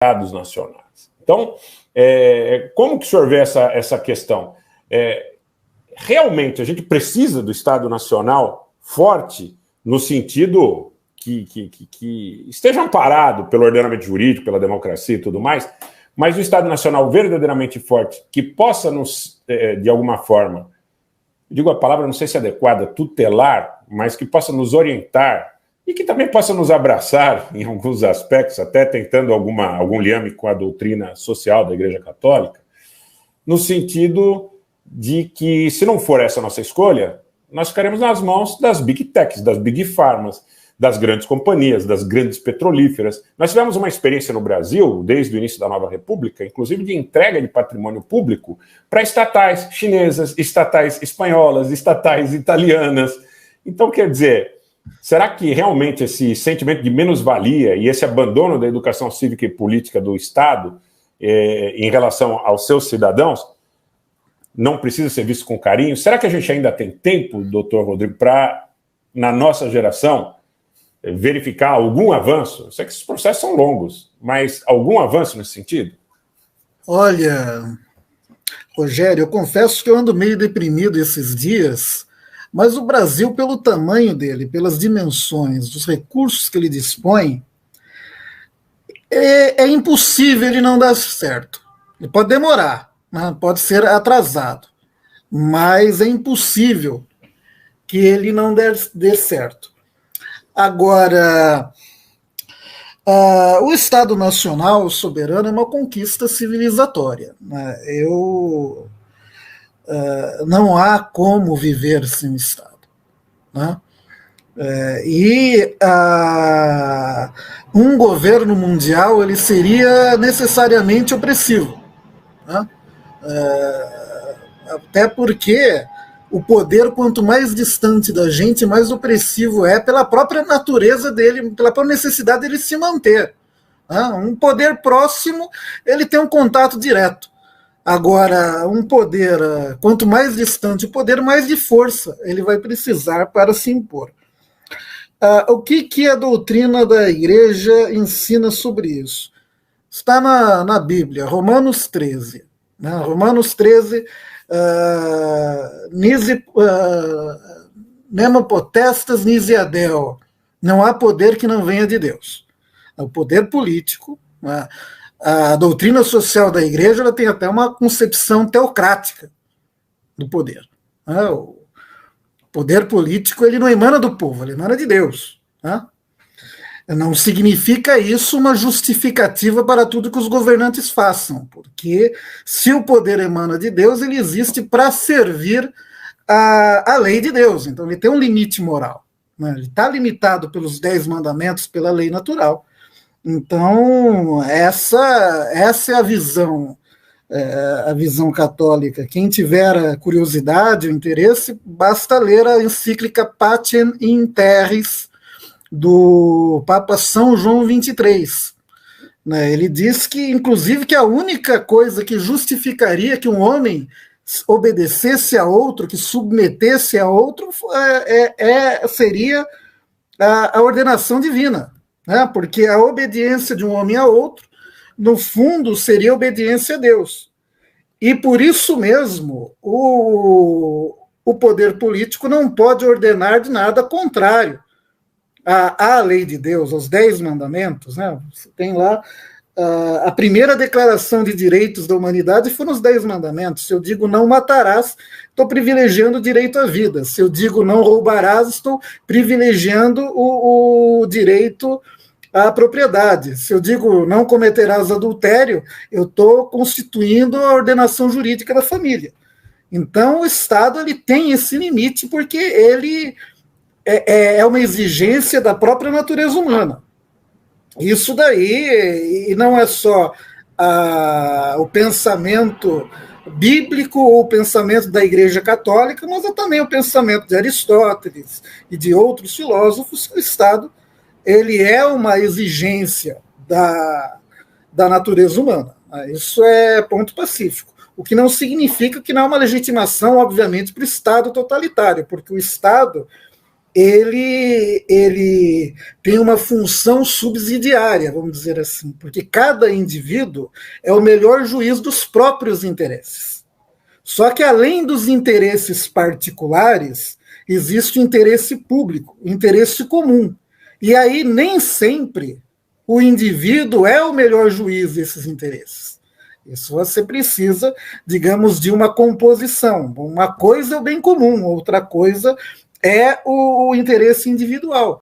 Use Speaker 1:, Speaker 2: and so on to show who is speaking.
Speaker 1: estados nacionais. Então, como que o senhor vê essa questão? Realmente a gente precisa do Estado Nacional forte no sentido que esteja amparado pelo ordenamento jurídico, pela democracia e tudo mais, mas o Estado Nacional verdadeiramente forte, que possa nos, de alguma forma, digo a palavra, não sei se é adequada, tutelar, mas que possa nos orientar e que também possa nos abraçar em alguns aspectos, até tentando algum liame com a doutrina social da Igreja Católica, no sentido de que, se não for essa a nossa escolha, nós ficaremos nas mãos das big techs, das big pharmas, das grandes companhias, das grandes petrolíferas. Nós tivemos uma experiência no Brasil, desde o início da Nova República, inclusive de entrega de patrimônio público para estatais chinesas, estatais espanholas, estatais italianas. Então, quer dizer, será que realmente esse sentimento de menos-valia e esse abandono da educação cívica e política do Estado em relação aos seus cidadãos não precisa ser visto com carinho? Será que a gente ainda tem tempo, doutor Rodrigo, para, na nossa geração, verificar algum avanço? Eu sei que esses processos são longos, mas algum avanço nesse sentido?
Speaker 2: Olha, Rogério, eu confesso que eu ando meio deprimido esses dias, mas o Brasil, pelo tamanho dele, pelas dimensões, dos recursos que ele dispõe, é impossível ele não dar certo. Ele pode demorar, né? Pode ser atrasado, mas é impossível que ele não dê certo. Agora, o Estado Nacional soberano é uma conquista civilizatória, né? Não há como viver sem o Estado, né? Um governo mundial ele seria necessariamente opressivo, né? Até porque o poder, quanto mais distante da gente, mais opressivo é pela própria natureza dele, pela própria necessidade dele se manter, né? Um poder próximo, ele tem um contato direto. Agora, um poder, quanto mais distante o poder, mais de força ele vai precisar para se impor. O que a doutrina da Igreja ensina sobre isso? Está na Bíblia, Romanos 13. Né? Romanos 13, Nemo potestas nisi adeo. Não há poder que não venha de Deus. O poder político, né? A doutrina social da Igreja ela tem até uma concepção teocrática do poder. Né? O poder político ele não emana do povo, ele emana de Deus. Né? Não significa isso uma justificativa para tudo que os governantes façam, porque se o poder emana de Deus, ele existe para servir a lei de Deus. Então ele tem um limite moral. Né? Ele está limitado pelos 10 mandamentos, pela lei natural. Então, essa é a visão católica. Quem tiver curiosidade ou interesse, basta ler a encíclica Pacem in Terris, do Papa São João XXIII. Né? Ele diz que, inclusive, que a única coisa que justificaria que um homem obedecesse a outro, que submetesse a outro, seria a ordenação divina. Né? Porque a obediência de um homem a outro, no fundo, seria obediência a Deus. E por isso mesmo, o poder político não pode ordenar de nada contrário à lei de Deus, aos 10 mandamentos. Né? Você tem lá a primeira declaração de direitos da humanidade foram os 10 mandamentos. Se eu digo não matarás, estou privilegiando o direito à vida. Se eu digo não roubarás, estou privilegiando o direito à propriedade. Se eu digo não cometerás adultério, eu estou constituindo a ordenação jurídica da família. Então, o Estado ele tem esse limite porque ele é uma exigência da própria natureza humana. Isso daí, e não é só o pensamento bíblico ou o pensamento da Igreja Católica, mas é também o pensamento de Aristóteles e de outros filósofos, que o Estado ele é uma exigência da natureza humana. Isso é ponto pacífico. O que não significa que não há uma legitimação, obviamente, para o Estado totalitário, porque o Estado ele tem uma função subsidiária, vamos dizer assim, porque cada indivíduo é o melhor juiz dos próprios interesses. Só que, além dos interesses particulares, existe o interesse público, o interesse comum. E aí, nem sempre, o indivíduo é o melhor juiz desses interesses. Isso você precisa, digamos, de uma composição. Uma coisa é o bem comum, outra coisa é o interesse individual.